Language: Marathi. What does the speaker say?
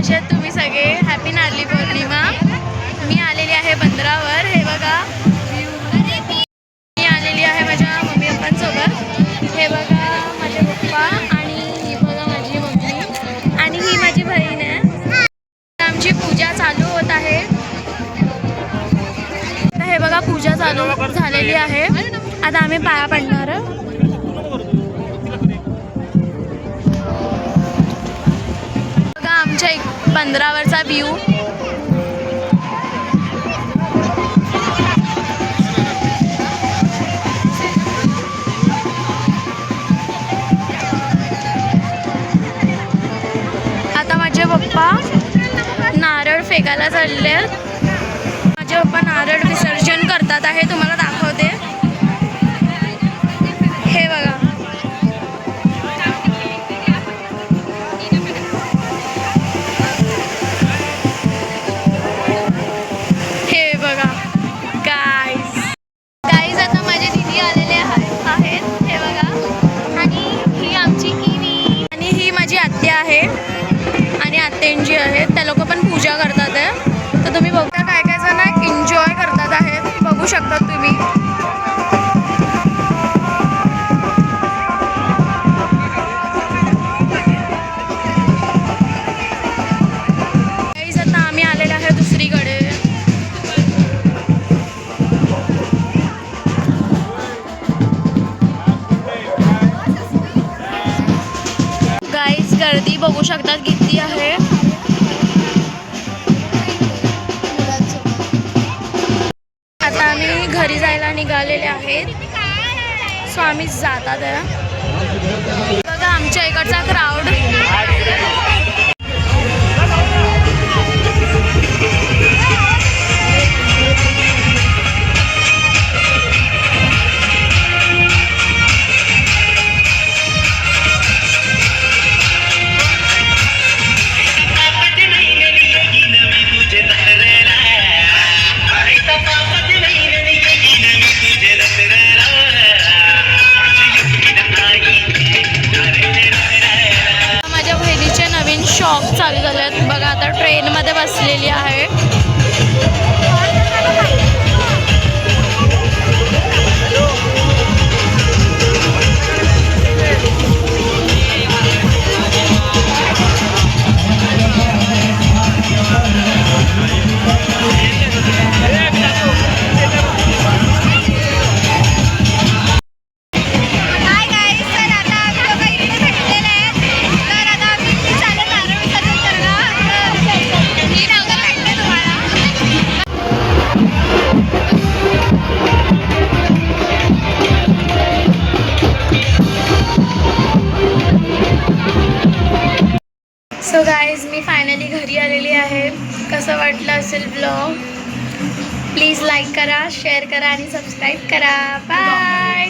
कसे आहेत तुम्ही सगळे? हॅपी नारळी पौर्णिमा. मी आलेली आहे बंदरावर. हे बघा मी आलेली आहे माझ्या मम्मी पप्पांसोबत. हे बघा माझे पप्पा आणि ही बघा माझी मम्मी आणि ही माझी बहीण आहे. आमची पूजा चालू होत आहे. हे बघा पूजा चालू झालेली आहे. आता आम्ही पाया पडणार. बघा आमच्या बंदरावरचा व्ह्यू. आता माझे पप्पा नारळ फेकायला चालले आहेत. माझे पप्पा नारळ विसर्जन करतात आहे. तुम्हाला दाखवते. हे बघा हे बघा गाईज आता माझे दीदी आलेले आहेत. हे बघा आणि ही आमची किनी आणि ही माझी आत्या आहे आणि आत्यांची आहेत. त्या लोक पण पूजा करतात आहे. तर तुम्ही बघता काय काय जण एन्जॉय करतात आहेत. बघू शकतात तुम्ही. गाईज आता आम्ही आलेले आहे दुसरीकडे. गाईज गर्दी बघू शकतात किती आहे. आता आम्ही घरी जायला निघालेले आहेत. सो आम्ही जातात आहे. बघा आमच्या इकडचा क्राऊड. शॉप चालू झाले आहेत. बघा आता ट्रेनमध्ये बसलेली आहे. सो गाईज मी फायनली घरी आलेली आहे. कसं वाटलं असेल ब्लॉग? प्लीज लाईक करा, शेअर करा आणि सबस्क्राईब करा. बाय.